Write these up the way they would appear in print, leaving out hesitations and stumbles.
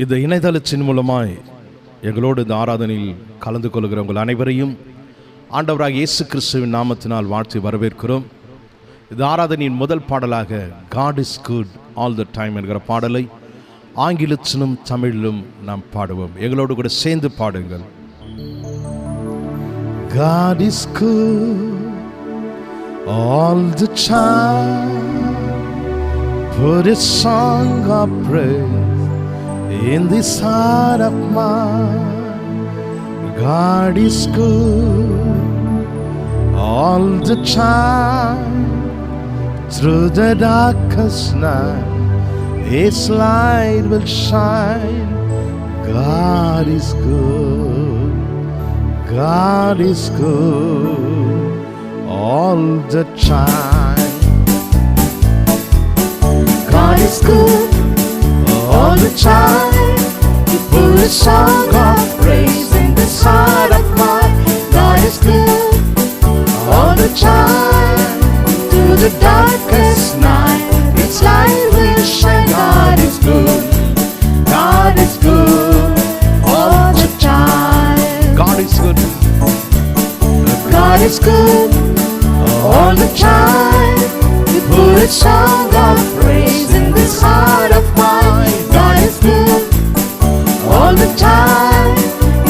இந்த இணையதளத்தின் மூலமாய் எங்களோடு இந்த ஆராதனையில் கலந்து கொள்கிற உங்கள் அனைவரையும் ஆண்டவராக இயேசு கிறிஸ்துவின் நாமத்தினால் வாழ்த்தி வரவேற்கிறோம். இந்த ஆராதனையின் முதல் பாடலாக God is good all the time என்கிற பாடலை ஆங்கிலத்திலும் தமிழிலும் நாம் பாடுவோம். எங்களோடு கூட சேர்ந்து பாடுங்கள். God is good all the time, put a song of praise in this heart of mine. God is good all the time, through the darkest night His light will shine. God is good, God is good all the time. God is good all the time, you put a song of praise in this heart of mine. God is good all the time, through the darkest night His light will shine. God is good, God is good all the time. God is good, God is good all the time, you put a song of praise in this heart of mine. God is good all the time,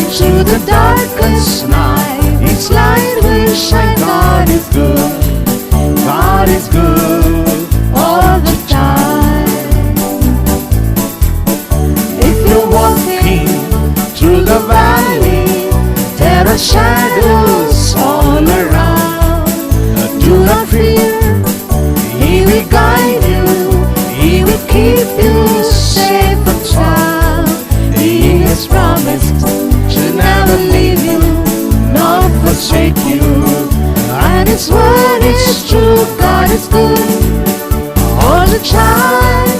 into the darkest night His light will shine. God is good, God is good all the time. If you're walking through the valley, there are shadows all around. Do not fear, He will guide you, He will keep you safe and sound. He has promised to never leave you nor forsake you, and His word is true. God is good all the time,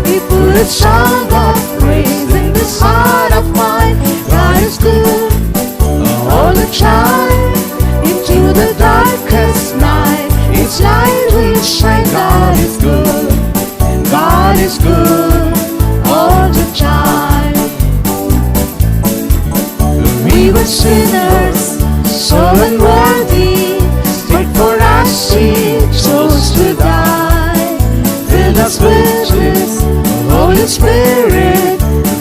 He put a song of praise in this heart of mine. God is good all the time, into the darkest night His light will shine. God is good, God is good all the time. We were sinners, so unworthy, but for us He chose to die. Fill us with His Holy Spirit,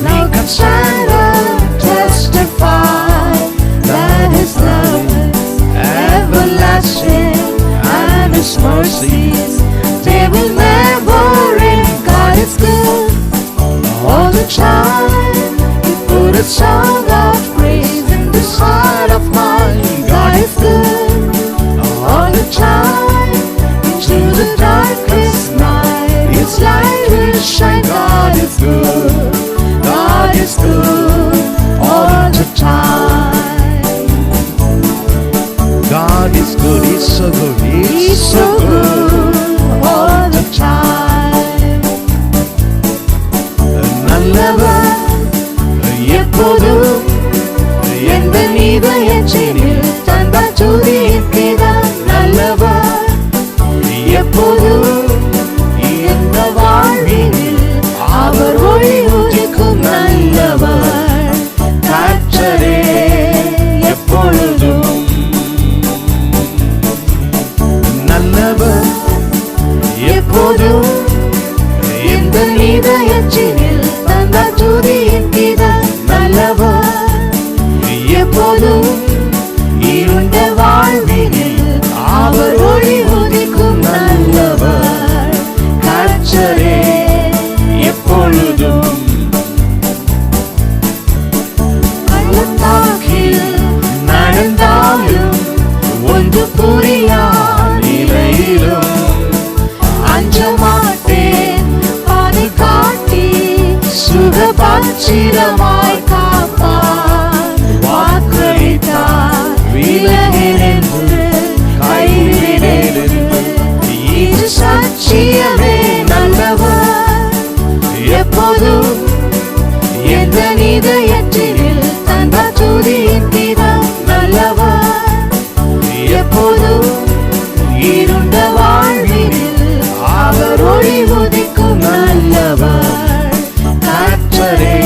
now can stand and testify that His love is everlasting and His mercies they will never end. God is good all the time, He put a song of praise in this heart of mine. God is good all the time, into the darkest night His light will shine. God is good, God is good all the time. God is good, He's so good, He's so good all the time. நல்லவர் எப்போதும் எந்த இதயத்தினில் தந்த துதிக்கிறார். நல்லவர் எப்போதும் எந்த வாழ்வினில் அவர் ஒளி உதிக்கும். நல்லவர் கர்த்தரே எப்பொழுதும். நல்லவர் எப்போதும் எந்த இதயத்தினில் தந்த துதிக்கிறார். நல்லவர் எப்போதும் இருண்ட வாழ்வினில் அவர் ஒளி உதிக்கும். நல்லவர் கர்த்தரே எப்பொழுதும். பள்ளத்தாக்கில் நடந்தாலும் ஒன்று புரியா நிலையிலும் அஞ்ச மாட்டேன், பாதை காட்டி சுகபத்திரமாய் காப்பார். வாக்களித்தார் விலகினென்று கைவிடென்று, இது சத்தியமே. நல்லவர் எப்போதும் எந்த இதயத்தினில் தந்த துதிக்கிறார். நல்லவர் எப்போதும் இருண்ட வாழ்வினில் அவர் ஒளி உதிக்கும். நல்லவர் கர்த்தரே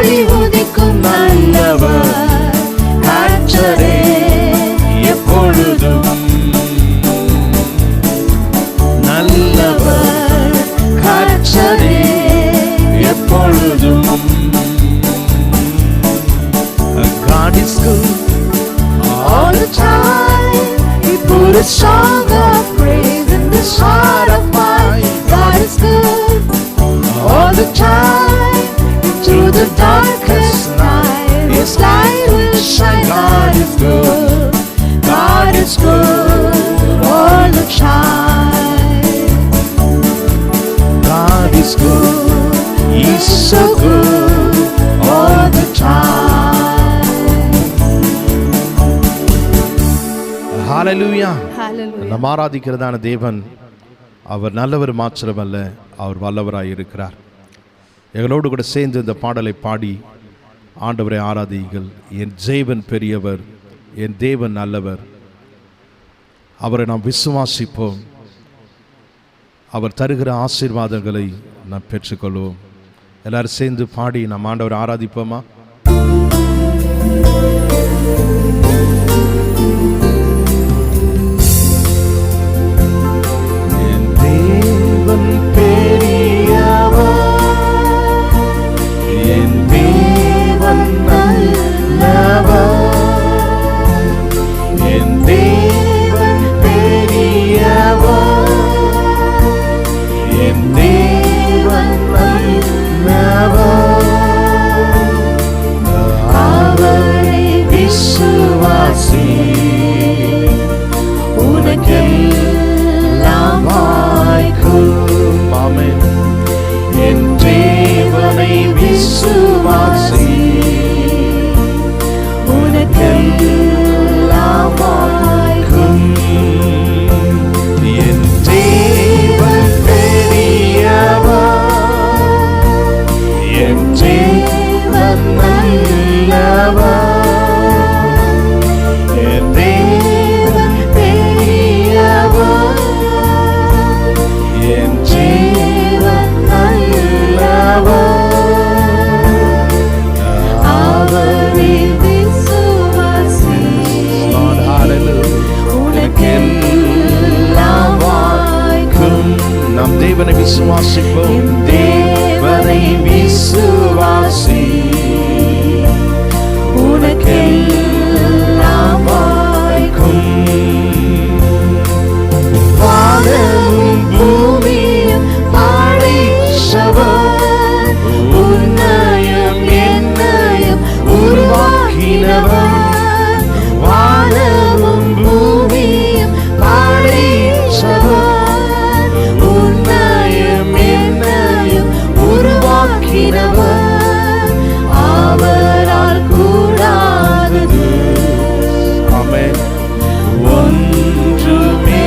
ஒளி உதிக்கும் நல்லவர் கர்த்தரே எப்பொழுதும் நல்லவர் கர்த்தரே எப்பொழுதும். God is good all the time. He put a song of praise in this heart of mine. God is good all the time. Through the darkest night, His light will shine. God is good. God is good all the time. God is good. He's so good all the time. Hallelujah. Hallelujah. நம்ம ஆராதிக்கிறதான தேவன் அவர் நல்லவர் மாத்திரமல்ல, அவர் வல்லவராய் இருக்கிறார். எங்களோடு கூட சேர்ந்து இந்த பாடலை பாடி ஆண்டவரை ஆராதியுங்கள். என் தேவன் பெரியவர், என் தேவன் நல்லவர், அவரை நாம் விசுவாசிப்போம், அவர் தருகிற ஆசீர்வாதங்களை நாம் பெற்றுக்கொள்வோம். எல்லாரும் சேர்ந்து பாடி நாம் ஆண்டவரை ஆராதிப்போமா? என் தேவன் பெரியவர், என் தேவன் நல்லவர், என் தேவன் பெரியவர், என் தேவன் நல்லவர், அவரை விசுவாசி, உனக்கெல்லாம் வாய்க்கும். ஆமென். என் தேவனை விசுவாசி, உனக்கெல்லாம் வாய்க்கும். என் தேவன் பெரியவர், என் தேவன் நல்லவர், என் தேவன் பெரியவர், என் தேவன் நல்லவர், அவரை விசுவாசி, உனக்கெல்லாம் வாய்க்கும். நாம் தேவனை விசுவாசிப்போம். தேவனை விசுவாசி, உனக்கெல்லாம் வாய்க்கும். வானமும் பூமியும் படைத்தவர், உன்னையும் என்னையும் உருவாக்கினவர். வானமும் பூமியும் படைத்தவர், உன்னையும் என்னையும் உருவாக்கினவர். அவரால் கூடாதது, ஆமென், ஒன்றுமே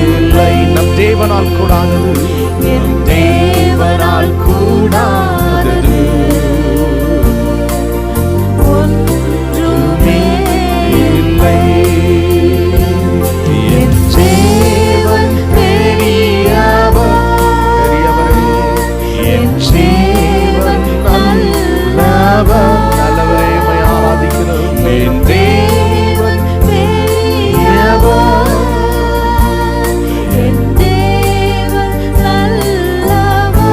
இல்லை. நம் தேவனால் கூடாதது, என் தேவனால் கூடாதது ஒன்றுமே இல்லை. என் தேவன் பெரியவர், என் தேவன் நல்லவர், நல்லவரே உம்மை ஆராதிக்கிறோம். என் தேவன் பெரியவர், என் தேவன் நல்லவர்,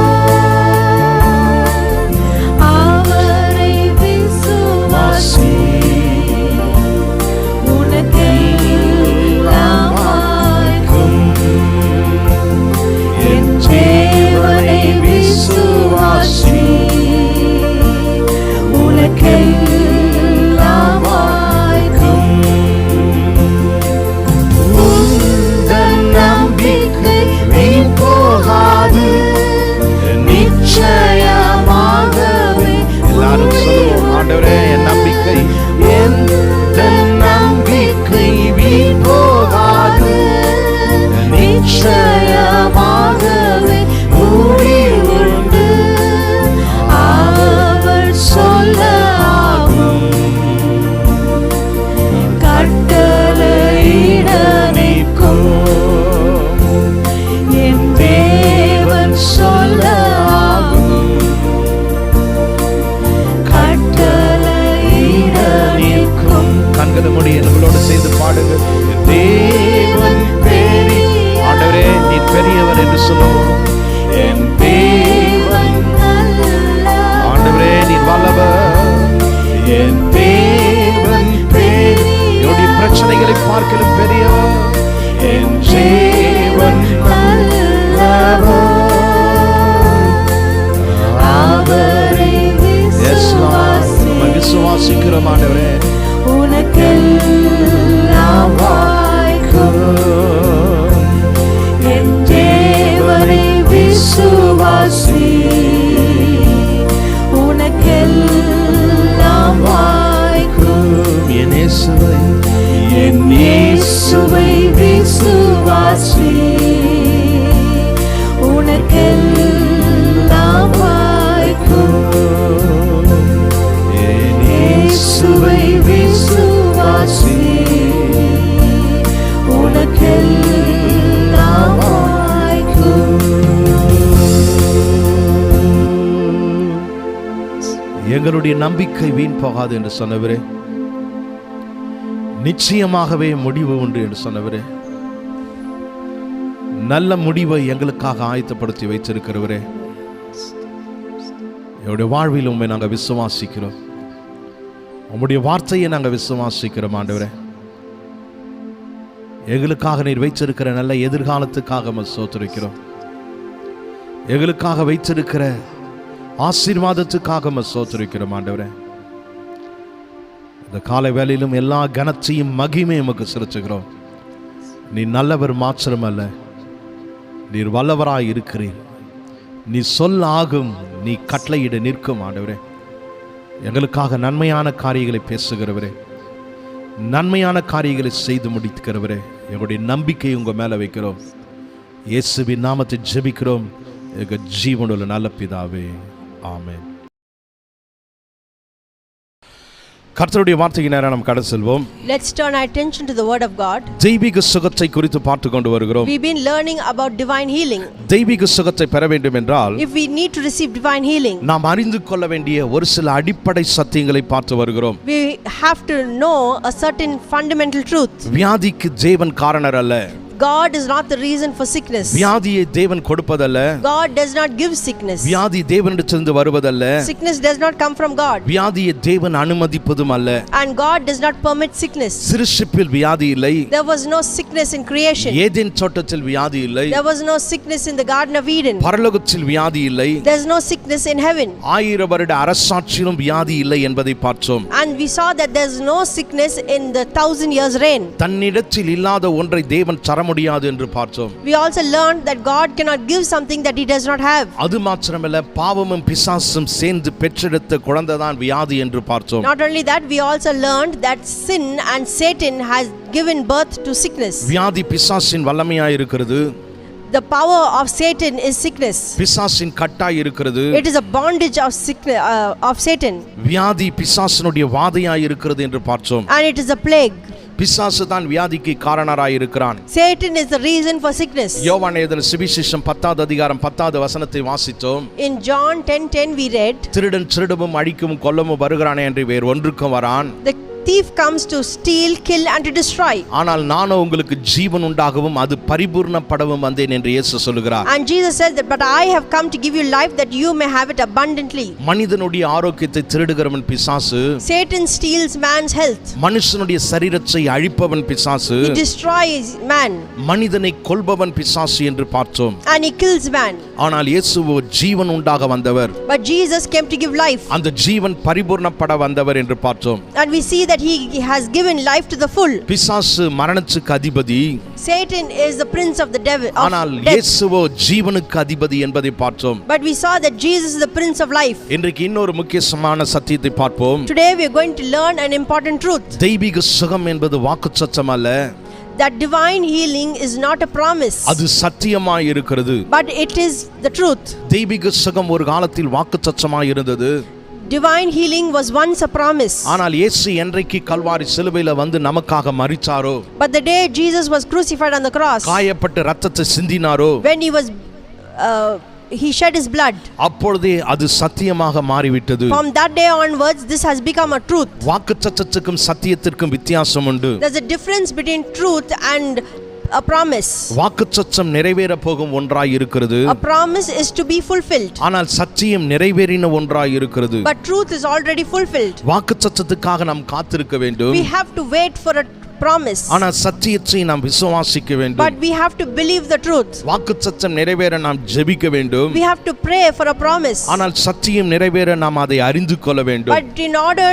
அவரை விசுவாசி, உனக்கெல்லாம் வாய்க்கும். என் தேவனை விசுவாசி, வாய்க்கும் ஆண்டவரே, உனக்கெல்லாம் வாய்க்கும். என் தேவனை விசுவாசி, உனக்கெல்லாம் வாய்க்கும். என் இயேசுவை என் இயேசுவை விசுவாசி, உனக்கெல்லாம் வாய்க்கும். என் இயேசுவை விசுவாசி, உனக்கெல்லாம் வாய்க்கும். எங்களுடைய நம்பிக்கை வீண் போகாது என்று சொன்னவரே, நிச்சயமாகவே முடிவு உண்டு என்று சொன்னவரே, நல்ல முடிவை எங்களுக்காக ஆயத்தப்படுத்தி வைத்திருக்கிறவரே, என்னுடைய வாழ்வில் உண்மை நாங்கள் விசுவாசிக்கிறோம். உம்முடைய வார்த்தையை நாங்கள் விசுவாசிக்கிறோம் ஆண்டவரே. எங்களுக்காக நீர் வைத்திருக்கிற நல்ல எதிர்காலத்துக்காக ஸ்தோத்திரிக்கிறோம். எங்களுக்காக வைத்திருக்கிற ஆசீர்வாதத்துக்காக ஸ்தோத்திரிக்கிறோம் ஆண்டவரே. இந்த காலை வேளையிலும் எல்லா கனத்தையும் மகிமையும் உமக்கு செலுத்துகிறோம். நீ நல்லவர் மாத்திரமல்ல, நீர் வல்லவராய் இருக்கிறீர். நீ சொல் ஆகும், நீ கட்டளையிட நிற்கும் ஆண்டவரே. எங்களுக்காக நன்மையான காரியங்களை பேசுகிறவரே, நன்மையான காரியங்களை செய்து முடிக்கிறவரே, எங்களுடைய நம்பிக்கை உங்க மேல வைக்கிறோம். இயேசுவின் நாமத்தை ஜெபிக்கிறோம் எங்கள் ஜீவனுள்ள நல்ல பிதாவே, ஆமென். கர்த்தருடைய வார்த்தைக்கு நேரா நாம் கடந்து செல்வோம். Let's turn our attention to the word of God. தெய்வீக சுகத்தை குறித்து பார்த்து கொண்டு வருகிறோம். We've been learning about divine healing. தெய்வீக சுகத்தை பெற வேண்டும் என்றால், If we need to receive divine healing, நாம் அறிந்து கொள்ள வேண்டிய ஒரு சில அடிப்படை சத்தியங்களை பார்த்து வருகிறோம். we have to know a certain fundamental truth. வியாதிக்கு தேவன் காரணர் அல்ல. God is not the reason for sickness. வியாதியை தேவன் கொடுப்பதல்ல. God does not give sickness. வியாதி தேவனிடத்திலிருந்து வருவதல்ல. Sickness does not come from God. வியாதியை தேவன் அனுமதிப்பதும் அல்ல. And God does not permit sickness. சிருஷ்டிப்பில் வியாதி இல்லை. There was no sickness in creation. Eden தோட்டத்தில் வியாதி இல்லை. There was no sickness in the Garden of Eden. பரலோகத்தில் வியாதி இல்லை. There's no sickness in heaven. 1000 வருட அரசாட்சியிலும் வியாதி இல்லை என்பதை பார்த்தோம். And we saw that there's no sickness in the 1000 years reign. தன்னிடத்தில் இல்லாத ஒன்றை தேவன் தர முடியாது என்று பார்த்தோம். We also learned that God cannot give something that he does not have. அது மாத்திரமல்ல, பாவமும் பிசாசும் சேர்ந்து பெற்றெடுத்த குழந்தைதான் வியாதி என்று பார்த்தோம். Not only that, we also learned that sin and Satan has given birth to sickness. வியாதி பிசாசின் வல்லமையாய் இருக்கிறது. The power of Satan is sickness. பிசாசின் கட்டாய் இருக்கிறது. It is a bondage of sickness of Satan. வியாதி பிசாசினுடைய வாதையாய் இருக்கிறது என்று பார்த்தோம். And it is a plague. பிசாசு தான் வியாதிக்கு காரணராய் இருக்கிறான். Satan is the reason for sickness. யோவான் எழுதின சுவிசேஷம் 10வது அதிகாரம் 10வது வசனத்தை வாசித்தோம். In John 10:10 we read, திருடன் திருடவும் அழிக்கவும் கொல்லவும் வருகிறானே என்று வேறு ஒன்றுக்கும் வரான். the thief comes to steal, kill and to destroy. ஆனால் நானோ உங்களுக்கு ஜீவன் உண்டாகவும் அது பரிபூர்ணப்படவும் வந்தேன் என்று இயேசு சொல்கிறார். And Jesus said that, but I have come to give you life that you may have it abundantly. மனிதனுடைய ஆரோக்கியத்தை திருடுகிறவன் பிசாசு. Satan steals man's health. மனுஷனுடைய சரீரத்தை அழிப்பவன் பிசாசு. He destroys man. மனிதனை கொல்பவன் பிசாசு என்று பார்த்தோம். And he kills man. ஆனால் இயேசுவோ ஜீவன் உண்டாக வந்தவர். But Jesus came to give life. அந்த ஜீவன் பரிபூர்ணப்பட வந்தவர் என்று பார்த்தோம். And we see that he has given life to the full. பிசாசு மரணத்துக்கு அதிபதி. Satan is the prince of the devil. ஆனால் இயேசுவோ ஜீவனுக்கு அதிபதி என்பதை பார்த்தோம். But we saw that Jesus is the prince of life. இன்றைக்கு இன்னொரு முக்கியமான சத்தியத்தை பார்ப்போம். Today we are going to learn an important truth. தெய்வீக சுகம் என்பது வாக்குச்சத்தம் அல்ல. That divine healing is not a promise. அது சத்தியமாய் இருக்கிறது. But it is the truth. தெய்வீக சுகம் ஒரு காலத்தில் வாக்குச்சத்தமாய் இருந்தது. Divine healing was once a promise. ஆனால் இயேசு என்றைக்கு கல்வாரி சிலுவையில வந்து நமக்காக மரித்தாரோ, But the day Jesus was crucified on the cross, காயப்பட்டு இரத்தத்தை சிந்தினாரோ, when he shed his blood, அப்பொழுதே அது சத்தியமாக மாறிவிட்டது. from that day onwards this has become a truth. வாக்குச்சத்தத்துக்கும் சத்தியத்திற்கும் வித்தியாசம் உண்டு. There's a difference between truth and a promise. வாக்குச்சத்தம் நிறைவேற போகும் ஒன்றாய் இருக்கிறது. A promise is to be fulfilled. ஆனால் சத்தியம் நிறைவேறின ஒன்றாய் இருக்கிறது. But truth is already fulfilled. வாக்குச்சத்தத்துக்காக நாம் காத்திருக்க வேண்டும். We have to wait for a promise. ஆனால் சத்தியத்தை நாம் விசுவாசிக்க வேண்டும். But we have to believe the truth. வாக்குச்சத்தம் நிறைவேற நாம் ஜெபிக்க வேண்டும். We have to pray for a promise. ஆனால் சத்தியம் நிறைவேற நாம் அதை அறிந்து கொள்ள வேண்டும். But in order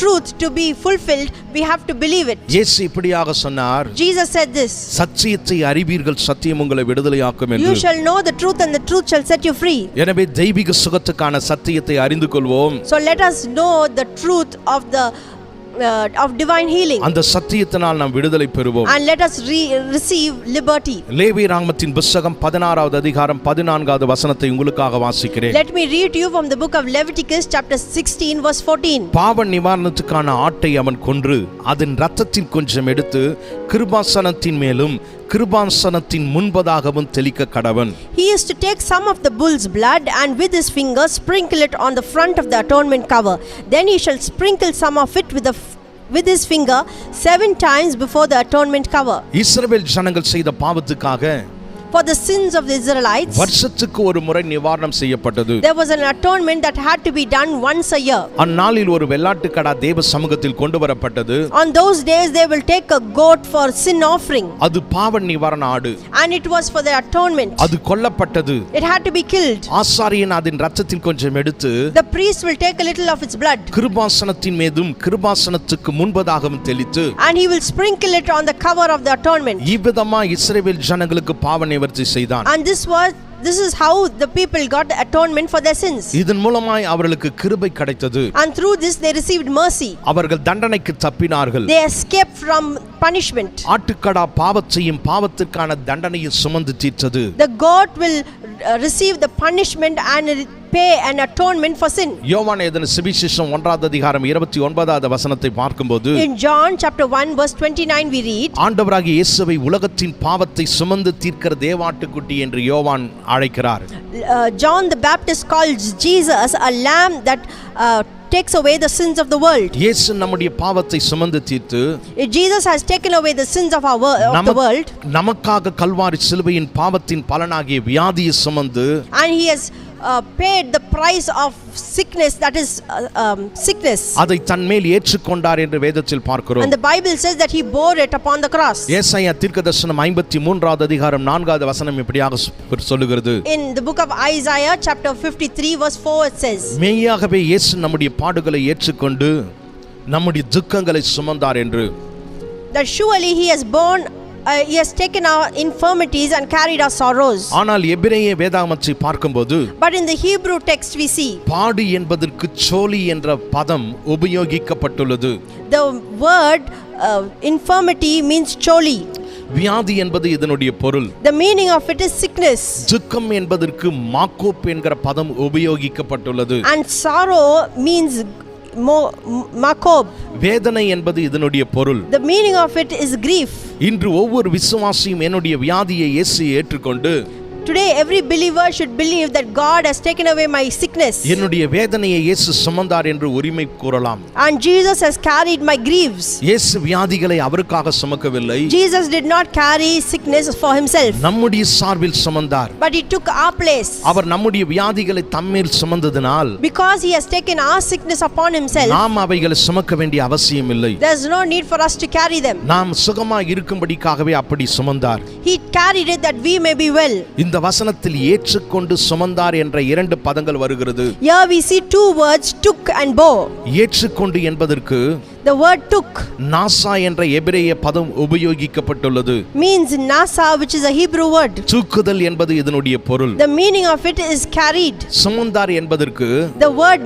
truth to be fulfilled, we have to believe it. இயேசு இப்படியாக சொன்னார், Jesus said this, சத்தியத்தை அறிவீர்கள், சத்தியம் உங்களை விடுதலையாக்கும் you என்று. shall know the truth and the truth shall set you free. எனவே தெய்வீக சுகத்துக்கான சத்தியத்தை அறிந்து கொள்வோம். So let us know the truth of divine healing, அந்த சத்தியத்தினால் நாம் விடுதலை பெறுவோம். and let us receive liberty. லேவியராகமத்தின் புத்தகம் 16வது அதிகாரம் 14வது வசனத்தை உங்களுக்காக வாசிக்கிறேன். Let me read to you from the book of Leviticus chapter 16 verse 14. பாவ நிவாரணத்துக்கான ஆட்டை அவன் கொன்று அதன் இரத்தத்தில் கொஞ்சம் எடுத்து கிருபாசனத்தின் மேலும் கிருபாசனத்தின் முன்பதாகவும் தெளிக்க கடவன். He is to take some of the bull's blood and with his finger sprinkle it on the front of the atonement cover. Then he shall sprinkle some of it with his finger 7 times before the atonement cover. இஸ்ரவேல் ஜனங்கள் செய்த பாவத்துக்காக For the sins of the Israelites, வருஷத்துக்கு ஒரு முறை நிவாரணம் செய்யப்பட்டது. there was an atonement that had to be done once a year. அந்நாளில் ஒரு வெள்ளாட்டுக்கடா தேவ சமூகத்தில் கொண்டு வரப்பட்டது. On those days they will take a goat for sin offering, அது பாவ நிவாரண ஆடு. and it was for the atonement. அது கொல்லப்பட்டது. It had to be killed. ஆசாரியன் அதன் இரத்தத்தில் கொஞ்சம் எடுத்து The priest will take a little of its blood, கிருபாசனத்தின் மீதும் கிருபாசனத்துக்கு முன்பதாகவும் தெளித்து and he will sprinkle it on the cover of the atonement. இவ்விதமா இஸ்ரவேல் ஜனங்களுக்கு பாவ நிவர்த்தி செய்தான். And this is how the people got the atonement for their sins. இதன் மூலமாய் அவர்களுக்கு கிருபை கிடைத்தது. And through this they received mercy. அவர்கள் தண்டனைக்கு தப்பினார்கள். They escaped from punishment. ஆட்டுக்கடா பாவத்தையும் பாவத்திற்கான தண்டனையும் சுமந்து தீர்த்தது. The goat will receive the punishment and pay an atonement for sin. யோவான் எழுதின சுவிசேஷம் 1வது அதிகாரம் 29வது வசனத்தை பார்க்கும்போது In John chapter 1 verse 29 we read, ஆண்டவராகிய இயேசுவை உலகத்தின் பாவத்தை சுமந்து தீர்க்கிற தேவாட்டுக்குட்டி என்று யோவான் அழைக்கிறார். John the Baptist calls Jesus a lamb that takes away the sins of the world. இயேசு நம்முடைய பாவத்தை சுமந்து தீர்த்து Jesus has taken away the sins of the world, நமக்காக கல்வாரி சிலுவையின் பாவத்தின் பலனாகிய வியாதியை சுமந்து and he has paid the price of sickness, that is sickness, அதை தன்மேல் ஏற்றுக்கொண்டார் என்று வேதத்தில் பார்க்கிறோம். and the Bible says that he bore it upon the cross. ஏசாயா தீர்க்கதரிசனம் 53வது அதிகாரம் 4வது வசனம் இப்படியாக சொல்லுகிறது. In the book of Isaiah chapter 53 verse 4 it says, மெய்யாகவே இயேசு நம்முடைய பாடுகளை ஏற்றுக்கொண்டு நம்முடைய துக்கங்களை சுமந்தார் என்று. That surely he has borne he has taken our infirmities and carried our sorrows. ஆனால் எபிரேய வேதாகமத்தை பார்க்கும்போது But in the Hebrew text we see பாடு என்பதற்கு சோலி என்ற பதம் உபயோகிக்கப்பட்டுள்ளது. the word infirmity means choli. வியாதி என்பது இதனுடைய பொருள். The meaning of it is sickness. துக்கம் என்பதற்கு மாக்கோப் என்கிற பதம் உபயோகிக்கப்பட்டுள்ளது. And sorrow means makob. வேதனை என்பது இதனுடைய பொருள். The meaning of it is grief. இன்று ஒவ்வொரு விசுவாசியும் என்னுடைய வியாதியை இயேசு ஏற்றுக்கொண்டு Today every believer should believe that God has taken away my sickness, என்னுடைய வேதனையை இயேசு சுமந்தார் என்று உரிமை கூறலாம். and Jesus has carried my griefs. இயேசு வியாதிகளை அவருக்காக சுமக்கவில்லை. Jesus did not carry sickness for himself, நம்முடைய சார்பில் சுமந்தார். but he took our place. அவர் நம்முடைய வியாதிகளை தம்மேல் சுமந்ததினால் Because he has taken our sickness upon himself, நாம் அவைகளை சுமக்க வேண்டிய அவசியம் இல்லை. there is no need for us to carry them. நாம் சுகமாக இருக்கும்படிக்காகவே அப்படி சுமந்தார். He carried it that we may be well. இந்த வசனத்தில் ஏற்றுக்கொண்டு சுமந்தார் என்ற 2 பதங்கள் வருகிறது. Here we see 2 words, took and bore. ஏற்றுக்கொண்டு என்பதற்கு The word took நாசா என்ற எபிரேய பதம் உபயோகிக்கப்பட்டுள்ளது. means nasa, which is a Hebrew word. தூக்குதல் என்பது இதனுடைய பொருள். The meaning of it is carried. சுமந்தார் என்பதற்கு The word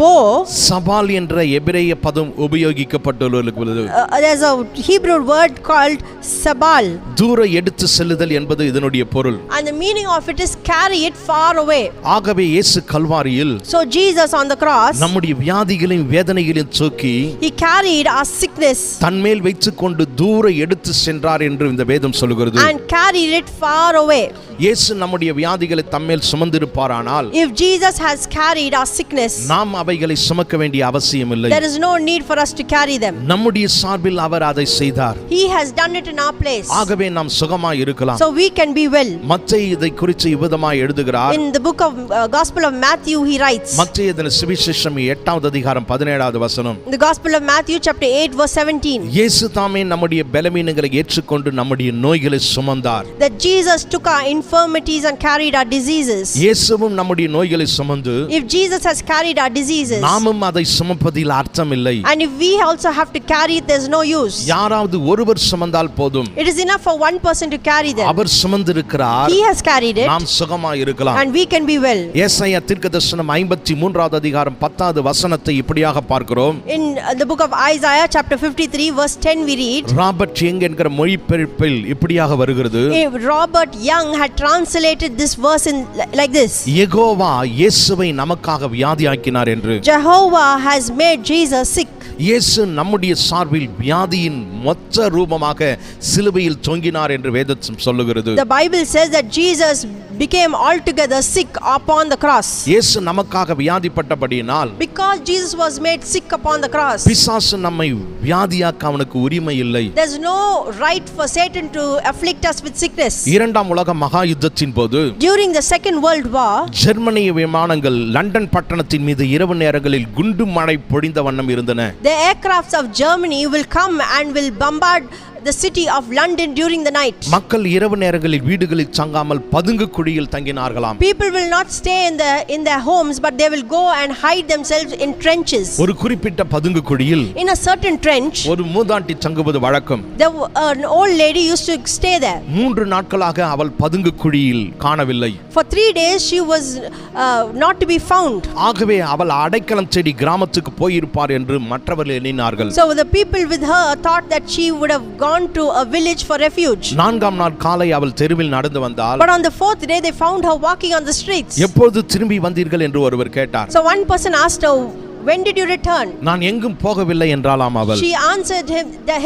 bore, சபால் என்ற எபிரேய பதம் உபயோகிக்கப்பட்டுள்ளது. there's a Hebrew word called sabal, தூர எடுத்து செல்லுதல் என்பது இதனுடைய பொருள். and the meaning of it is carry it far away. ஆகவே இயேசு கல்வாரியில் So Jesus on the cross, நம்முடைய வியாதிகளையும் வேதனைகளையும் தூக்கி he carried our sickness தன்மேல் வைத்துக்கொண்டு தூர எடுத்து சென்றார் என்று இந்த வேதம் சொல்கிறது. and carried it far away. இயேசு நம்முடைய வியாதிகளை தம்மேல் சுமந்திருப்பாரானால் If Jesus has carried our sickness, நாம் அவைகளை சுமக்க வேண்டிய அவசியம் இல்லை. there is no need for us to carry them. நம்முடைய சார்பில் அவர் அதை செய்தார். He has done it in our place, ஆகவே நாம் சுகமாய் இருக்கலாம். so we can be well. மத்தேயு இதை குறித்து இவ்விதமாய் எழுதுகிறார். In the book of Gospel of Matthew he writes, மத்தேயு எழுதின சுவிசேஷம் 8வது அதிகாரம் 17வது வசனம். the Gospel of Matthew chapter 8 verse 17, இயேசு தாமே நம்முடைய பலவீனங்களை ஏற்றுக்கொண்டு நம்முடைய நோய்களை சுமந்தார். that Jesus took our infirmities and carried our diseases. இயேசுவும் நம்முடைய நோய்களை சுமந்து If Jesus has carried our diseases, நாமும் அதை சுமப்பதில் அர்த்தமில்லை. and if we also have to carry it, there's no use. யாராவது ஒருவர் சுமந்தால் போதும். It is enough for one person to carry them. Our சுமந்திருக்கிறார், He has carried it, நாம் சுகமாய் இருக்கலாம். and we can be well. ஏசாயா தீர்க்கதரிசனம் 53வது அதிகாரம் 10வது வசனத்தை இப்படியாக பார்க்கிறோம். In the book of Isaiah chapter 53 verse 10 we read, Robert young என்கிற மொழிபெயர்ப்பில் இப்படியாக வருகிறது. Robert Young had translated this verse in like this: Jehovah இயேசுவை நமக்காக வியாதியாக்கினார் என்று. Jehovah has made Jesus sick. இயேசு நம்முடைய சார்பில் வியாதியின் மொத்த ரூபமாக சிலுவையில் தொங்கினார் என்று வேதம் சொல்லுகிறது. The Bible says that Jesus became altogether sick upon the cross. இயேசு நமக்காக வியாதிப்பட்டபடியினால், Because Jesus was made sick upon the cross, பிசாசு நம்மை வியாதியாக்க அவனுக்கு உரிமை இல்லை. there's no right for Satan to afflict us with sickness. இரண்டாம் உலக மகா யுத்தத்தின் போது During the Second World War, ஜெர்மனிய விமானங்கள் லண்டன் பட்டணத்தின் மீது இரவு நேரங்களில் குண்டு மழை பொழிந்த வண்ணம் இருந்தன. the aircrafts of Germany will come and will bombard the city of London during the night. மக்கள் இரவு நேரங்களில் வீடுகளில் தங்காமல் பதுங்கு குழியில் தங்கினார்களாம். People will not stay in their homes, but they will go and hide themselves in trenches. ஒரு குறிப்பிட்ட பதுங்கு குழியில் In a certain trench, ஒரு மூதாட்டி தங்குவது வழக்கம். an old lady used to stay there. 3 நாட்களாக அவள் பதுங்கு குழியில் காணவில்லை. For 3 days she was not to be found. ஆகவே அவள் அடைக்கலம் தேடி கிராமத்துக்கு போயிருப்பார் என்று மற்றவர்கள் எண்ணினார்கள். So the people with her thought that she would have gone to a village for refuge. 4ஆம் நாள் காலை அவள் தெருவில் நடந்து வந்தாள். But on the 4th day they found her walking on the streets. எப்போது திரும்பி வந்தீர்கள் என்று ஒருவர் கேட்டார். So one person asked her, when did you return? நான் எங்கும் போகவில்லை என்றாளாம் அவள். She answered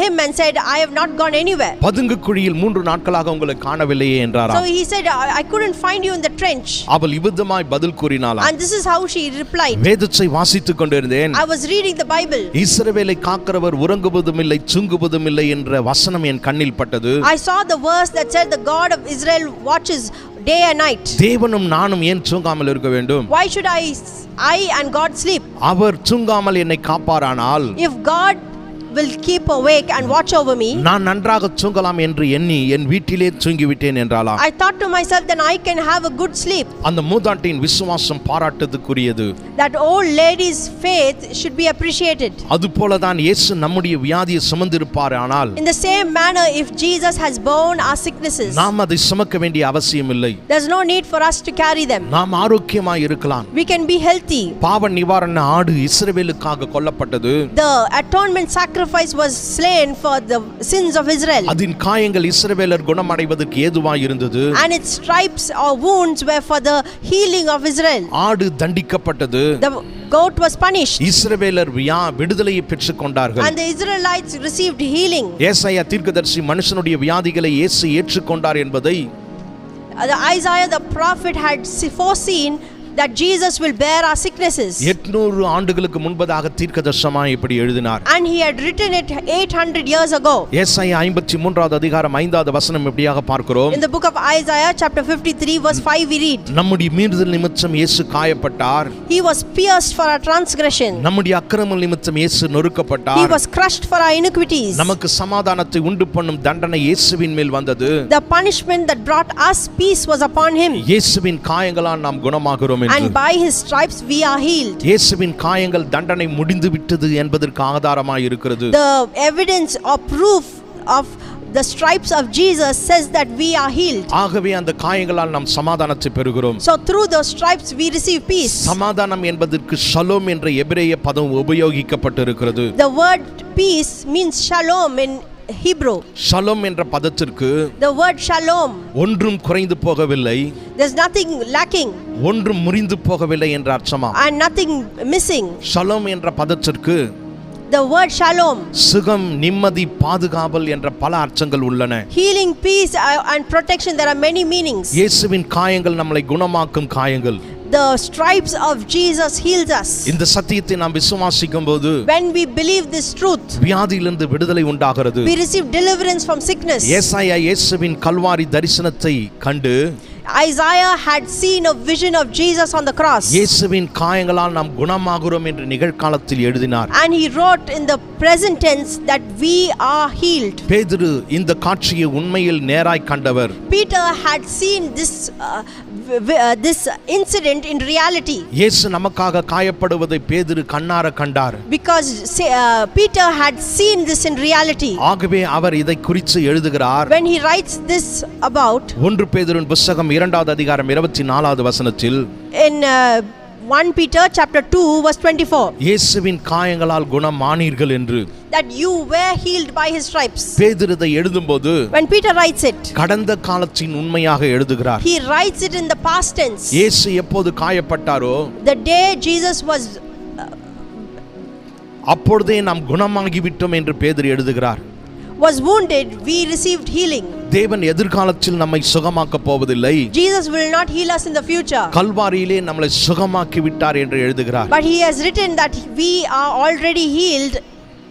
him and said, I have not gone anywhere. பதுங்கு குழியில் 3 நாட்களாக உங்களை காணவில்லையே என்றாராம். So he said, I couldn't find you in the trench. அவள் இவ்விதமாய் பதில் கூறினாளாம். And this is how she replied. வேதத்தை வாசித்துக் கொண்டிருந்தேன். I was reading the Bible. இஸ்ரவேலை காக்கிறவர் உறங்குவதும் இல்லை தூங்குவதும் இல்லை என்ற வசனம் என் கண்ணில் பட்டது. I saw the verse that said the God of Israel watches day and night. தேவனும் நானும் ஏன் தூங்காமல் இருக்க வேண்டும்? Why should I and God sleep? அவர் தூங்காமல் என்னை காப்பாரானால், If God will keep awake and watch over me, நான் நன்றாக தூங்கலாம் என்று எண்ணி என் வீட்டிலே தூங்கிவிட்டேன் என்றாளாம். I thought to myself, then I can have a good sleep. அந்த மூதாட்டியின் விசுவாசம் பாராட்டுதற்குரியது. That old lady's faith should be appreciated. அதுபோலதான் இயேசு நம்முடைய வியாதியை சுமந்திருப்பார். ஆனால் In the same manner, if Jesus has borne our sicknesses, நாம் அதை சுமக்க வேண்டிய அவசியம் இல்லை. there's no need for us to carry them. நாம் ஆரோக்கியமாய் இருக்கலாம். We can be healthy. பாவ நிவாரண ஆடு இஸ்ரவேலுக்காக கொல்லப்பட்டது. The atonement sacrifice was slain for the sins of Israel, அதன் காயங்கள் இஸ்ரவேலர் குணமடைவதற்கு ஏதுவாய் இருந்தது. and its stripes or wounds were for the healing of Israel. ஆடு தண்டிக்கப்பட்டது. The goat was punished, இஸ்ரவேலர் விடுதலையை பெற்றுக் கொண்டார்கள். and the Israelites received healing. ஏசாயா தீர்க்கதரிசி மனுஷனுடைய வியாதிகளை இயேசு ஏற்றுக்கொண்டார் என்பதை Isaiah the prophet had foreseen that Jesus will bear our sicknesses, 800 ஆண்டுகளுக்கு முன்பதாக தீர்க்கதரிசனமாய் இப்படி எழுதினார். and he had written it 800 years ago. ஏசாயா 53வது அதிகாரம் 5வது வசனம் இப்படியாக பார்க்கிறோம். In the book of Isaiah chapter 53 verse 5 we read, நம்முடைய மீறுதல் நிமித்தம் இயேசு காயப்பட்டார், he was pierced for our transgression, நம்முடைய அக்கிரமம் நிமித்தம் இயேசு he நொறுக்கப்பட்டார், was crushed for our iniquities, நமக்கு சமாதானத்தை உண்டு பண்ணும் தண்டனை இயேசுவின் மேல் வந்தது, the punishment that brought us peace was upon him, இயேசுவின் காயங்களால் நாம் குணமாகிறோம் and என்று. by his stripes we are healed. இயேசுவின் காயங்கள் தண்டனை முடிந்து விட்டது என்பதற்கு ஆதாரமாய் இருக்கிறது. The evidence or proof of the stripes of Jesus says that we are healed. ஆகவே அந்த காயங்களால் நாம் சமாதானத்தை பெறுகிறோம். So through those stripes we receive peace. சமாதானம் என்பதற்கு ஷலோம் என்ற எபிரேய பதம் உபயோகிக்கப்பட்டிருக்கிறது. The word peace means shalom in Hebrew. Shalom என்ற பதத்திற்கு The word shalom, ஒன்றும் குறைந்து போகவில்லை, there's nothing lacking ஒன்றும் முறிந்து போகவில்லை என்ற அர்த்தமா. and nothing missing. ஷலோம் என்ற பதத்திற்கு The word shalom, சுகம், நிம்மதி, பாதுகாவல் என்ற பல அர்த்தங்கள் உள்ளன. healing, peace and protection, there are many meanings. இயேசுவின் காயங்கள் நம்மளை குணமாக்கும் காயங்கள். The stripes of Jesus heals us. இந்த சத்தியத்தை நாம் விசுவாசிக்கும் போது When we believe this truth, வியாதியிலிருந்து விடுதலை உண்டாகிறது. we receive deliverance from sickness. ஏசாயா இயேசுவின் கல்வாரி தரிசனத்தை கண்டு Isaiah had seen a vision of Jesus on the cross. இயேசுவின் காயங்களால் நாம் குணமாகிறோம் என்று நிகழ்காலத்தில் எழுதினார். And he wrote in the present tense that we are healed. பேதுரு இந்த காட்சியை உண்மையில் நேராய் கண்டவர். Peter had seen this incident in reality. இயேசு நமக்காக காயப்படுவதை பேதுரு கண்ணார கண்டார். Because Peter had seen this in reality. ஆகவே அவர் இதை குறித்து எழுதுகிறார். When he writes this about 1 பேதுருவின் புத்தகம் 2வது அதிகாரம் 24வது வசனத்தில் in 1 Peter chapter 2 verse 24, இயேசுவின் காயங்களால் குணமானீர்கள் என்று that you were healed by his stripes. பேதுரு இதை எழுதும்போது When Peter writes it, கடந்த காலத்தின் உண்மையாக எழுதுகிறார். he writes it in the past tense. இயேசு எப்போது காயப்பட்டாரோ The day Jesus was அப்பொழுதே நாம் குணமாகிவிட்டோம் என்று பேதுரு எழுதுகிறார். wounded, we received healing. தேவன் எதிர்காலத்தில் நம்மை சுகமாக்க போவதில்லை. Jesus will not heal us in the future. கல்வாரியிலே நம்மை சுகமாக்கி விட்டார் என்று எழுதுகிறார். But he has written that we are already healed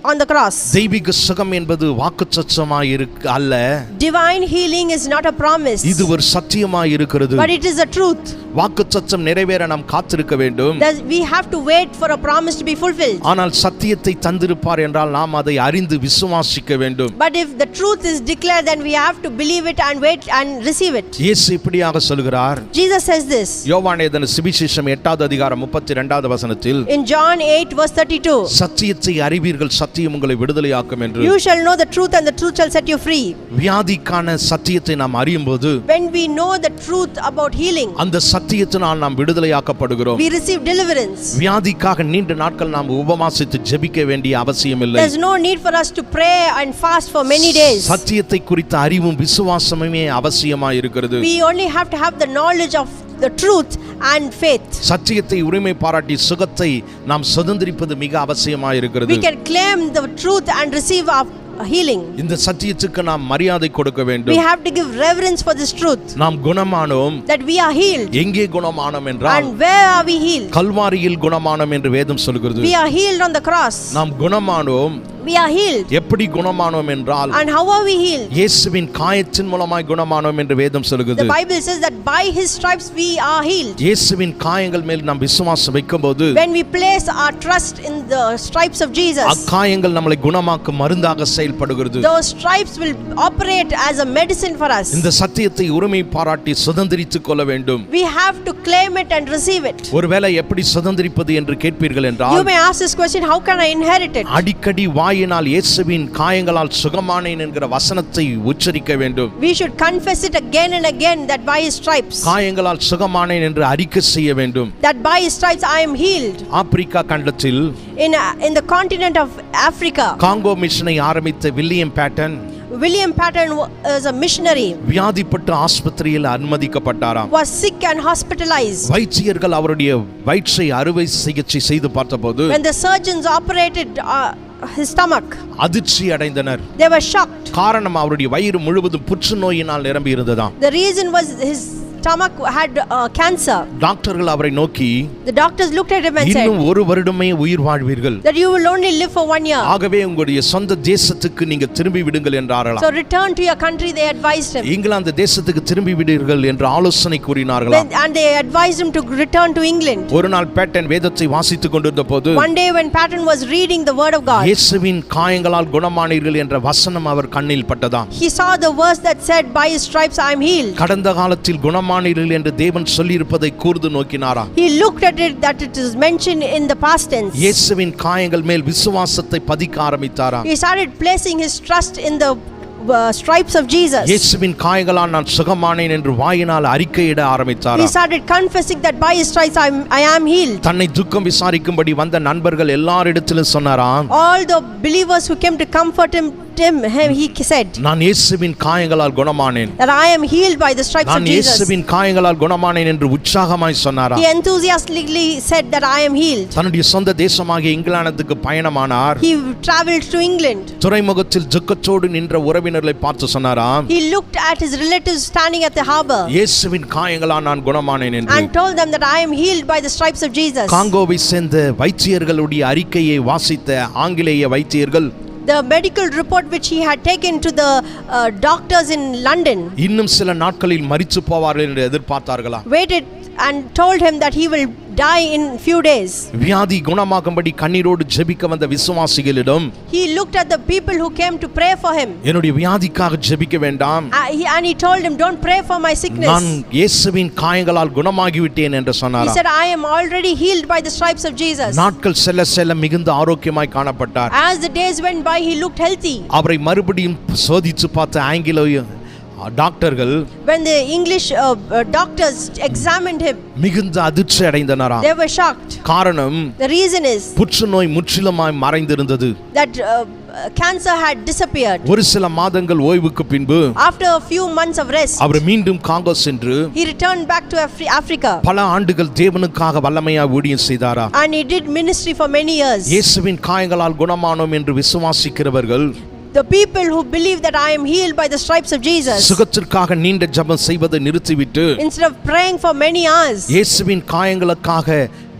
on the cross. தெய்வீக சுகம் என்பது வாக்குத்தத்தமாய் அல்ல. Divine healing is not a promise. இது ஒரு சத்தியமாய் இருக்கிறது. But it is a truth. வாக்குத்தத்தம் நிறைவேற நாம் காத்திருக்க வேண்டும். That we have to wait for a promise to be fulfilled. ஆனால் சத்தியத்தை தந்திருப்பார் என்றால் நாம் அதை அறிந்து விசுவாசிக்க வேண்டும். But if the truth is declared, then we have to believe it and wait and receive it. இயேசு இப்படியாக சொல்கிறார். Jesus says this யோவான் எழுதின சுவிசேஷம் 8வது அதிகாரம் 32வது வசனத்தில், in John 8 verse 32. சத்தியத்தை அறிவீர்கள், சத்தியம் உங்களை விடுதலையாக்கும் என்று. You shall know the truth and the truth shall set you free. வியாதிக்கான சத்தியத்தை நாம் அறியும்போது, When we know the truth about healing, அந்த சத்தியத்தினால் நாம் விடுதலையாக்கப்படுகிறோம். we receive deliverance. வியாதிக்காக நீண்ட நாட்கள் நாம் உபவாசித்து ஜெபிக்க வேண்டிய அவசியம் இல்லை. There's no need for us to pray and fast for many days. சத்தியத்தை குறித்த அறிவும் விசுவாசமுமே அவசியமாய் இருக்கிறது. We only have to have the knowledge of the truth and faith. சத்தியத்தை உரிமை பாராட்டி சுகத்தை நாம் சுதந்திரிப்பது மிக அவசியமாய் இருக்கிறது. We can claim the truth and receive our healing. இந்த சத்தியத்துக்கு நாம் மரியாதை கொடுக்க வேண்டும். We have to give reverence for this truth. நாம் குணமானோம். That we are healed. எங்கே குணமானோம் என்றால், And where are we healed? கல்வாரியில் குணமானோம் என்று வேதம் சொல்கிறது. We are healed on the cross. நாம் குணமானோம். We are healed. எப்படி குணமானோம் என்றால், And how are we healed? இயேசுவின் காயத்தின் மூலமாய் குணமானோம் என்று வேதம் சொல்கிறது. The Bible says that by his stripes we are healed. இயேசுவின் காயங்கள் மேல் நாம் விசுவாசம் வைக்கும்போது, When we place our trust in the stripes of Jesus, அக்காயங்கள் நம்மை குணமாக்கும் மருந்தாக செயல்படுகிறது. those stripes will operate as a medicine for us. இந்த சத்தியத்தை உரிமை பாராட்டி சுதந்திரித்துக் கொள்ள வேண்டும். We have to claim it and receive it. ஒருவேளை எப்படி சுதந்திரிப்பது என்று கேட்பீர்கள் You என்றால், may ask this question, how can I inherit it? அடிக்கடி வாயினால் இயேசுவின் காயங்களால் சுகமானேன் என்கிற வசனத்தை உச்சரிக்க வேண்டும். We should confess it again and again that by his stripes, காயங்களால் சுகமானேன் என்று அறிக்கை செய்ய வேண்டும். that by his stripes I am healed. Africa கண்டத்தில் In the continent of Africa, Congo மிஷனை ஆரம்பித்த William Patton William Patton was a missionary, வியாதிப்பட்டு ஆஸ்பத்திரியில் அனுமதிக்கப்பட்டாராம். was sick and hospitalized. வைத்தியர்கள் அவருடைய வயிற்றை அறுவை சிகிச்சை செய்து பார்த்தபோது When the surgeons operated his stomach, அதிர்ச்சி அடைந்தனர். they were shocked. காரணம், அவருடைய வயிறு முழுவதும் புற்றுநோயினால் நிரம்பி இருந்ததாம். The reason was his stomach had cancer. டாக்டர்கள் அவரை நோக்கி, The doctors looked at him and said இன்னும் ஒரு வருடமே உயிர் வாழ்வீர்கள், that you will only live for 1 year. ஆகவே உங்களுடைய சொந்த தேசத்துக்கு நீங்க திரும்பி விடுங்கள் என்றார்களாம். So return to your country, they advised him. England தேசத்துக்கு திரும்பி விடுங்கள் என்று ஆலோசனை கூறினார்களாம். And they advised him to return to England. ஒரு நாள் பேட்டன் வேதத்தை வாசித்துக் கொண்டிருந்த போது, One day when Patton was reading the word of God, இயேசுவின் காயங்களால் குணமானீர்கள் என்ற வசனம் அவர் கண்ணில் பட்டதாம். he saw the verse that said, by his stripes I am healed. கடந்த காலத்தில் குணமானீர்கள் என்று தேவன் சொல்லியிருப்பதை கூர்ந்து நோக்கினாராம். He looked at it that it is mentioned in the past tense. இயேசுவின் காயங்கள் மேல் விசுவாசத்தை பதிக்க ஆரம்பித்தாராம். He started placing his trust in the stripes of Jesus. இயேசுவின் காயங்களால் நான் சுகமானேன் என்று வாயினால் அறிக்கையிட He ஆரம்பித்தாராம். started confessing that by his stripes I am healed. தன்னை துக்கம் விசாரிக்கும்படி வந்த நண்பர்கள் எல்லாரிடத்திலும் சொன்னாராம், All the believers who came to comfort him, he said நான் இயேசுவின் காயங்களால் குணமானேன், that I am healed by the stripes of நான் Jesus. இயேசுவின் காயங்களால் குணமானேன் என்று உற்சாகமாய் சொன்னாராம். He enthusiastically said that I am healed. தன்னுடைய சொந்த தேசமாகிய இங்கிலாந்துக்கு பயணமானார். He traveled to England. துறைமுகத்தில் துக்கத்தோடு நின்ற உறவினர் உறவினர்களை பார்த்து சொன்னாராம், He looked at his relatives standing at the harbor இயேசுவின் காயங்களால் நான் குணமானேன் என்று. and told them that I am healed by the stripes of Jesus. காங்கோவை சேர்ந்த வைத்தியர்களுடைய அறிக்கையை வாசித்த ஆங்கிலேய வைத்தியர்கள் The medical report which he had taken to the doctors in London இன்னும் சில நாட்களில் மரித்து போவார்கள் என்று எதிர்பார்த்தார்களா? waited and told him that he will die in few days. வியாதி குணமாகும்படி கண்ணீரோடு ஜெபிக்க வந்த விசுவாசிகளிடம் He looked at the people who came to pray for him என்னுடைய வியாதிக்காக ஜெபிக்க வேண்டாம், and he told him, don't pray for my sickness. நான் இயேசுவின் காயங்களால் குணமாகிவிட்டேன் என்று He சொன்னாராம். said, I am already healed by the stripes of Jesus. நாட்கள் செல்ல செல்ல மிகுந்த ஆரோக்கியமாய் காணப்பட்டார். As the days went by, he looked healthy. அவரை மறுபடியும் சோதித்து பார்த்த ஆங்கிலேய டாக்டர்கள் When the English doctors examined him, மிகுந்த அதிர்ச்சி அடைந்தனராம். they were shocked. காரணம், The reason is புற்றுநோய் முற்றிலுமாய் மறைந்திருந்தது. that cancer had disappeared. ஒரு சில மாதங்கள் ஓய்வுக்கு பின்பு After a few months of rest, அவர் மீண்டும் காங்கோ சென்று he returned back to Africa பல ஆண்டுகள் தேவனுக்காக வல்லமையாய் ஊழியம் செய்தாரா. and he did ministry for many years. இயேசுவின் காயங்களால் குணமானோம் என்று விசுவாசிக்கிறவர்கள் The people who believe that I am healed by the stripes of Jesus, சுகத்திற்காக நீண்ட ஜெபம் செய்வதை நிறுத்திவிட்டு instead of praying for many hours, இயேசுவின் காயங்களுக்காக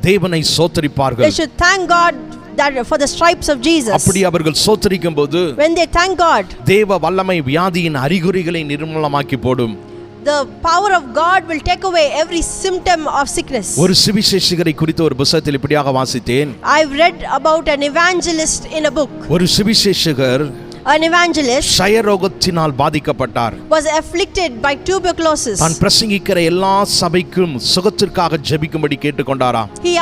தேவனை they சோத்தரிப்பார்கள். should thank God that for the stripes of Jesus. அப்படி அவர்கள் சோத்தரிக்கும் போது When they thank God, தேவ வல்லமை வியாதியின் அறிகுறிகளை நிர்மூலமாக்கி போடும். the power of God will take away every symptom of sickness. ஒரு சுவிசேஷகரை குறித்த ஒரு புத்தகத்தில் இப்படியாக வாசித்தேன். I've read about an evangelist in a book. ஒரு சுவிசேஷகர் An evangelist க்ஷயரோகத்தினால் பாதிக்கப்பட்டார். was afflicted by tuberculosis. தான் பிரசங்கிக்கிற எல்லா சபைக்கும் சுகத்திற்காக ஜெபிக்கும்படி கேட்டுக்கொண்டாராம். He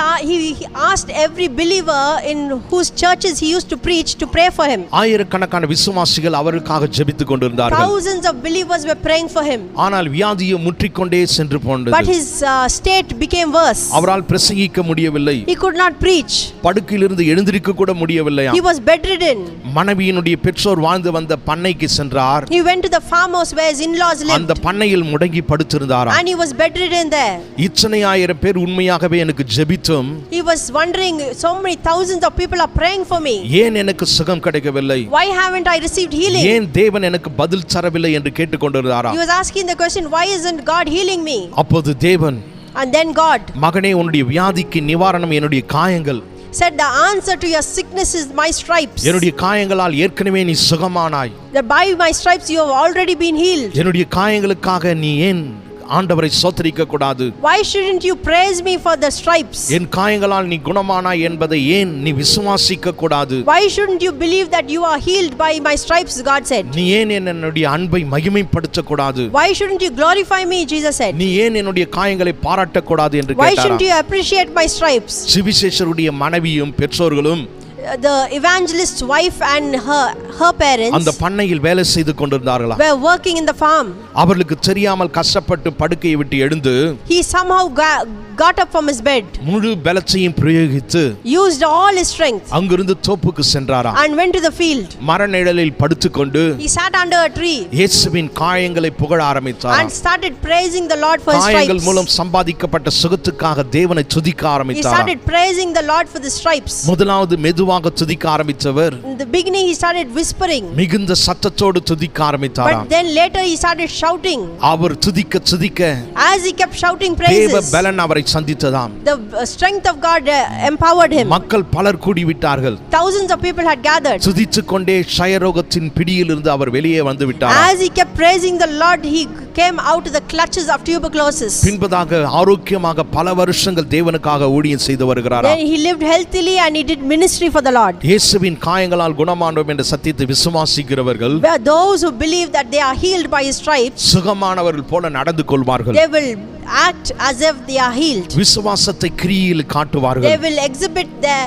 asked every believer in whose churches he used to preach to pray for him. ஆயிரக்கணக்கான விசுவாசிகள் அவருக்காக ஜெபித்துக் கொண்டிருந்தார்கள். Thousands of believers were praying for him. ஆனால் வியாதியோ முற்றிக்கொண்டே சென்று But போனது. his state became worse. அவரால் பிரசங்கிக்க முடியவில்லை. He could not preach. படுக்கையிலிருந்து எழுந்திருக்க கூட முடியவில்லை. He was bedridden. மனைவியினுடைய பெற்றோர் வாழ்ந்து வந்த பண்ணைக்கு சென்றார். He went to the farmhouse where his in-laws lived. அந்த பண்ணையில் முடங்கி படுத்திருந்தாராம். And he was bedridden there. இத்தனை ஆயிரம் பேர் உண்மையாகவே எனக்கு ஜெபித்தும் He was wondering, so many thousands of people are praying for me. ஏன் எனக்கு சுகம் கிடைக்கவில்லை? Why haven't I received healing? ஏன் தேவன் எனக்கு பதில் தரவில்லை என்று கேட்டுக்கொண்டிருந்தாராம். He was asking the question, why isn't God healing me? அப்போது தேவன், And then God மகனே உன்னுடைய வியாதிக்கு நிவாரணம் என்னுடைய காயங்கள். said, the answer to your sickness is my stripes. என்னுடைய காயங்களால் ஏற்கனவே நீ சுகமானாய். That by my stripes you have already been healed. என்னுடைய காயங்களுக்காக நீ ஏன் ஆண்டவரை சோத்தரிக்க கூடாது? Why shouldn't you praise me for the stripes? என் காயங்களால் நீ குணமானாய் என்பதை ஏன் நீ விசுவாசிக்க கூடாது? Why shouldn't you believe that you are healed by my stripes? God said. நீ ஏன் என்னுடைய அன்பை மகிமைப்படுத்த கூடாது? Why shouldn't you glorify me? Jesus said. நீ ஏன் என்னுடைய காயங்களை பாராட்ட கூடாது என்று Why கேட்டாராம். shouldn't you appreciate my stripes? சுவிசேஷருடைய மனைவியும் பெற்றோர்களும் The evangelist's wife and her parents அந்த பண்ணையில் வேலை செய்து கொண்டிருந்தார்களா? were working in the farm. அவர்களுக்கு தெரியாமல் கஷ்டப்பட்டு படுக்கையை விட்டு எழுந்து He somehow got up from his bed, முழு பலத்தையும் பிரயோகித்து used all his strength, அங்கிருந்து தோப்புக்கு சென்றாராம். and went to the field. மரநிழலில் படுத்துக்கொண்டு He sat under a tree இயேசுவின் காயங்களை புகழ and ஆரம்பித்தார். started praising the Lord for his காயங்கள் stripes. மூலம் சம்பாதிக்கப்பட்ட சுகத்துக்காக தேவனை துதிக்க He ஆரம்பித்தார். started praising the Lord for the stripes. முதலாவது மெதுவாக துதிக்க ஆரம்பித்தவர் In the beginning he started whispering, மிகுந்த சத்தத்தோடு துதிக்க but ஆரம்பித்தாராம். then later he started shouting. அவர் துதிக்க துதிக்க As he kept shouting தேவ praises, பலன் அவரை சந்தித்ததாம். the strength of God empowered him. மக்கள் பலர் கூடிவிட்டார்கள். Thousands of people had gathered. துதித்துக் கொண்டே க்ஷயரோகத்தின் பிடியிலிருந்து அவர் வெளியே வந்து விட்டார். As he kept praising the Lord, he came out of the clutches of tuberculosis. பின்பதாக ஆரோக்கியமாக பல வருஷங்கள் தேவனுக்காக ஊழியம் செய்து வருகிறார். Then he lived healthily and he did ministry for the Lord. இயேசுவின் காயங்களால் குணமானோம் என்ற சத்தியத்தை விசுவாசிக்கிறவர்கள் Where those who believe that they are healed by his stripes, சுகமானவர்கள் போல நடந்து கொள்வார்கள். they will act as if they are healed. விசுவாசத்தை கிரியில் They காட்டுவார்கள். will exhibit their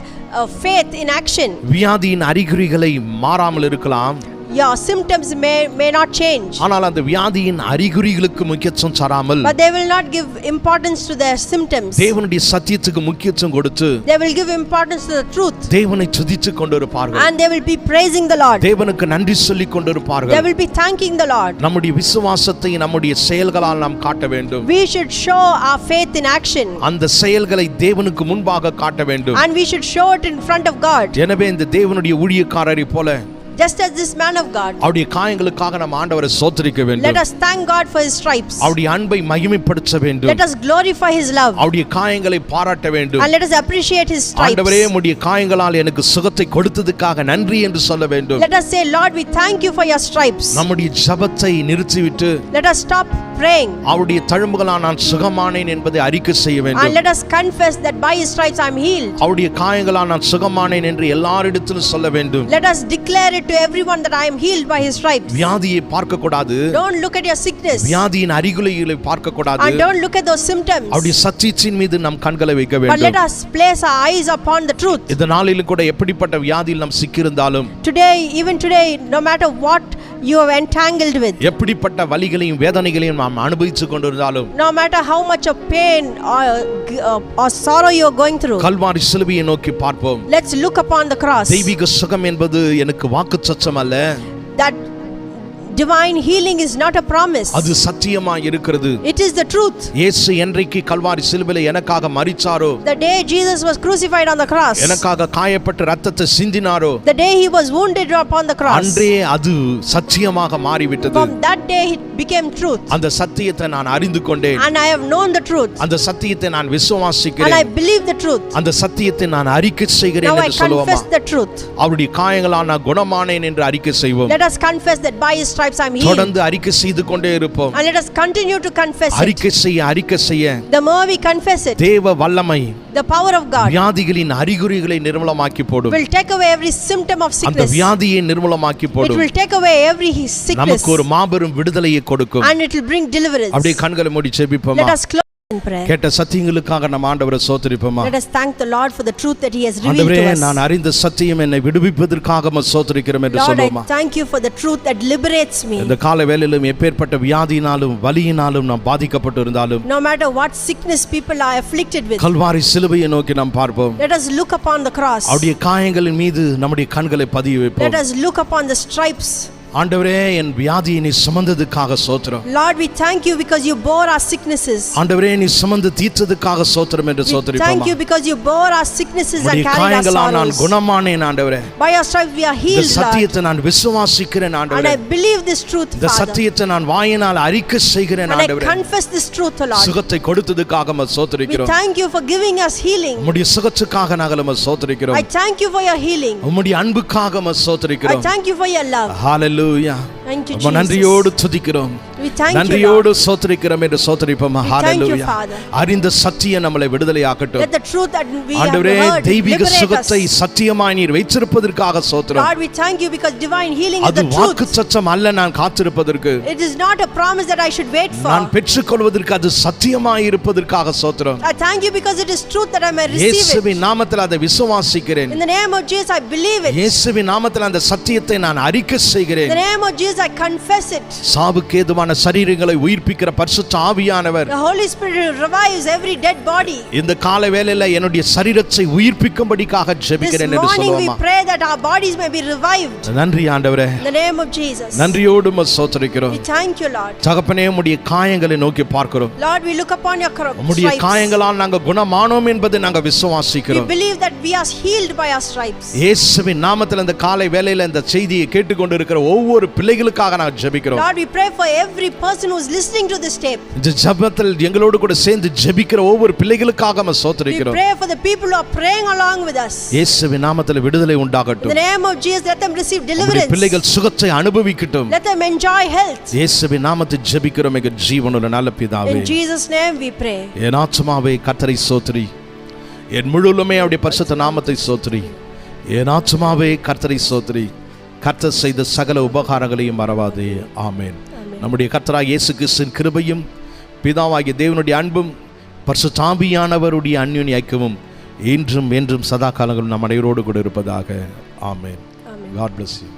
faith in action. வியாதியின் அறிகுறிகளை மாறாமல் இருக்கலாம், Your symptoms may not change, ஆனால் அந்த வியாதியின் அறிகுறிகளுக்கு முக்கியத்துவம் தராமல் but they will not give importance to their symptoms. தேவனுடைய சத்தியத்துக்கு முக்கியத்துவம் கொடுத்து They will give importance to the truth, தேவனை துதித்துக் கொண்டிருப்பார்கள். and they will be praising the Lord. தேவனுக்கு நன்றி சொல்லிக் They கொண்டிருப்பார்கள். will be thanking the Lord. நம்முடைய விசுவாசத்தை நம்முடைய செயல்களால் நாம் காட்ட வேண்டும். We should show our faith in action, அந்த செயல்களை தேவனுக்கு முன்பாக காட்ட வேண்டும். and we should show it in front of God. எனவே இந்த தேவனுடைய ஊழியக்காரரை போல Just as this man of God. அவருடைய காயங்களுக்காக நாம் ஆண்டவரை ஸ்தோத்திரிக்க வேண்டும். Let us thank God for his stripes. அவருடைய அன்பை மகிமைப்படுத்த வேண்டும். Let us glorify his love. அவருடைய காயங்களை பாராட்ட வேண்டும். And let us appreciate his stripes. ஆண்டவரே உம்முடைய காயங்களால் எனக்கு சுகத்தை கொடுத்ததுக்காக நன்றி என்று சொல்ல வேண்டும். Let us say, Lord, we thank you for your stripes. நம்முடைய ஜெபத்தை நிறுத்திவிட்டு Let us stop praying. அவருடைய தழும்புகளால் நான் சுகமானேன் என்பதை அறிக்கை செய்ய வேண்டும். And let us confess that by his stripes I am healed. அவருடைய காயங்களால் நான் சுகமானேன் என்று எல்லாரிடத்திலும் சொல்ல வேண்டும். Let us declare it to everyone that I am healed by his stripes. வியாதியை பார்க்க கூடாது. Don't look at your sickness. வியாதியின் அறிகுறிகளை பார்க்க கூடாது. And don't look at those symptoms. அவருடைய சத்தியத்தின் மீது நம் கண்களை வைக்க But வேண்டும். let us place our eyes upon the truth. இந்த நாளிலும் கூட எப்படிப்பட்ட வியாதியில் நாம் சிக்கியிருந்தாலும், Today, even today, no matter what you are entangled with, எப்படிப்பட்ட வலிகளையும் வேதனைகளையும் நாம் அனுபவித்துக் கொண்டிருந்தாலும், no matter how much of pain or sorrow you are going through, Kalvari சிலுவையை நோக்கி பார்ப்போம். let's look upon the cross. தெய்வீக சுகம் என்பது எனக்கு வாக்குத்தத்தம் அல்ல, That divine healing is not a promise. அது சத்தியமாய் இருக்கிறது. It is the truth. இயேசு என்றைக்கு கல்வாரி சிலுவையிலே எனக்காக மரிச்சாரோ, The day Jesus was crucified on the cross, எனக்காக காயப்பட்டு இரத்தத்தை சிந்தினாரோ, the day he was wounded upon the cross, அன்றே அது சத்தியமாக மாறிவிட்டது. from that day it became truth. அந்த சத்தியத்தை நான் அறிந்து கொண்டேன். And I have known the truth. அந்த சத்தியத்தை நான் And I விசுவாசிக்கிறேன். believe the truth. அந்த சத்தியத்தை நான் அறிக்கை செய்கிறேன் Now I என்று சொல்லுவோமா? confess the truth. அவருடைய காயங்களால் நான் குணமானேன் என்று அறிக்கை செய்வோம். Let us confess that by his stripes I am healed. தொடர்ந்து அறிக்கை செய்து கொண்டே இருப்போம். And let us continue to confess it. அறிக்கை செய்ய The more we confess it, தேவ வல்லமை the power of God வியாதிகளின் அறிகுறிகளை நிர்மூலமாக்கி போடும். will take away every symptom of அந்த sickness. வியாதியை நிர்மூலமாக்கி It போடும். will take away every sickness. நமக்கு ஒரு மாபெரும் விடுதலையை கொடுக்கும். And it will bring deliverance. அப்படியே கண்களை மூடி ஜெபிப்போமா? Let us close in prayer. கேட்ட சத்தியங்களுக்காக நம்ம ஆண்டவரை ஸ்தோத்திரிப்போமா? Let us thank the Lord for the truth that he has revealed ஆண்டவரே, to us. நான் அறிந்த சத்தியம் என்னை விடுவிப்பதற்காக ஸ்தோத்திரிக்கிறோம் என்று Lord, சொல்லுவோமா? I thank you for the truth that liberates me. இந்த கால வேளையிலும் எப்பேற்பட்ட வியாதியினாலும் வலியினாலும் நாம் பாதிக்கப்பட்டு இருந்தாலும், No matter what sickness people are afflicted with, Kalvari சிலுவையை நோக்கி நாம் பார்ப்போம். let us look upon the cross. அவருடைய காயங்களின் மீது நம்முடைய கண்களை பதிய Let வைப்போம். us look upon the stripes. ஆண்டவரே, என் வியாதியை நீ சுமந்ததுக்காக ஸ்தோத்திரம். Lord, we thank you because you bore our sicknesses. ஆண்டவரே, நீ சுமந்து தீர்த்ததுக்காக ஸ்தோத்திரம் என்று We thank ஸ்தோத்திரிப்போமா? you because you bore our sicknesses and உம்முடைய carried our காயங்களால் நான் sorrows. குணமானேன் ஆண்டவரே. By your stripes we are இந்த healed, Lord. சத்தியத்தை நான் விசுவாசிக்கிறேன் And ஆண்டவரே. I believe this truth, இந்த Father. சத்தியத்தை நான் வாயினால் அறிக்கை செய்கிறேன் And I ஆண்டவரே. confess this truth, Lord. சுகத்தை கொடுத்ததுக்காக We ஸ்தோத்திரிக்கிறோம். thank you for giving us healing. உம்முடைய சுகத்துக்காக நாங்கள் ஸ்தோத்திரிக்கிறோம். I thank you for your healing. உம்முடைய அன்புக்காக I ஸ்தோத்திரிக்கிறோம். thank you for your love. Hallelujah. Thank you, ரொம்ப Jesus. நன்றியோடு துதிக்கிறோம். We thank you, Lord. நன்றியோடு ஸ்தோத்திரிக்கிறோம் என்று ஸ்தோத்திரிப்போமா? We thank you, hallelujah. Father. அறிந்த சத்தியம் நம்மளை விடுதலையாக்கட்டும். Let the truth that we have ஆண்டவரே, heard தெய்வீக liberate us. சுகத்தை சத்தியமாய் நீர் வைத்திருப்பதற்காக ஸ்தோத்திரம். Lord, we thank you because divine healing is அது the வாக்கு truth. சத்தம் அல்ல நான் காத்திருப்பதற்கு. It is not a promise that I should wait for. நான் பெற்றுக்கொள்வதற்கு அது சத்தியமாய் இருப்பதற்காக ஸ்தோத்திரம். I thank you because it is truth that I may receive it. இயேசுவின் நாமத்தில் அதை விசுவாசிக்கிறேன். In the name of Jesus, I believe it. இயேசுவின் நாமத்தில் அந்த சத்தியத்தை நான் அறிக்கை In செய்கிறேன். the name of Jesus, I confess it. சாவுக்கு ஏதுவான சரீரங்களை உயிர்ப்பிக்கிற பரிசுத்த ஆவியானவர் The Holy Spirit revives every dead body. இந்த கால வேளையில என்னுடைய சரீரத்தை உயிர்ப்பிக்கும்படியாக This ஜெபிக்கிறேன் என்று morning we சொல்லுவோமா? pray that our bodies may be revived. நன்றி ஆண்டவரே. In the name of Jesus. நன்றியோடு ஸ்தோத்திரிக்கிறோம். We thank you, Lord. தகப்பனே, உம்முடைய காயங்களை நோக்கி பார்க்கிறோம். Lord, we look upon your உம்முடைய stripes. காயங்களால் நாங்கள் குணமானோம் என்பதை நாங்கள் We விசுவாசிக்கிறோம். believe that we are healed by our stripes. இயேசுவின் நாமத்தில் இந்த காலை வேளையில இந்த செய்தியை கேட்டுக்கொண்டிருக்கிற ஒவ்வொரு பிள்ளைகளுக்காக நாங்கள் ஜெபிக்கிறோம். Lord, we pray for every person who is listening to this tape. இந்த ஜெபத்தில் எங்களோடு கூட சேர்ந்து ஜெபிக்கிற ஒவ்வொரு பிள்ளைகளுக்காக நம்ம We ஸ்தோத்திரிக்கிறோம். pray for the people who are praying along with us. இயேசுவின் நாமத்தில் விடுதலை In உண்டாகட்டும். the name of Jesus, let them receive உம்முடைய deliverance. பிள்ளைகள் சுகத்தை அனுபவிக்கட்டும். Let them enjoy health. இயேசுவின் நாமத்தில் ஜெபிக்கிறோம் எங்கள் ஜீவனுள்ள நல்ல பிதாவே. In Jesus' name we pray. என் ஆத்துமாவே கர்த்தரை ஸ்தோத்திரி, என் முழுவதுமே அவருடைய பரிசுத்த நாமத்தை ஸ்தோத்திரி. என் ஆத்துமாவே கர்த்தரை ஸ்தோத்திரி, கர்த்தர் செய்த சகல உபகாரங்களையும் மறவாதே. ஆமென். நம்முடைய கர்த்தராகிய இயேசு கிறிஸ்துவின் கிருபையும் பிதாவாகிய தேவனுடைய அன்பும் பரிசுத்த ஆவியானவருடைய அன்யோன்ய ஐக்கியமும் இன்றும் என்றும் சதா காலங்களும் நம் அனைவரோடு கூட இருப்பதாக. ஆமென். God bless you.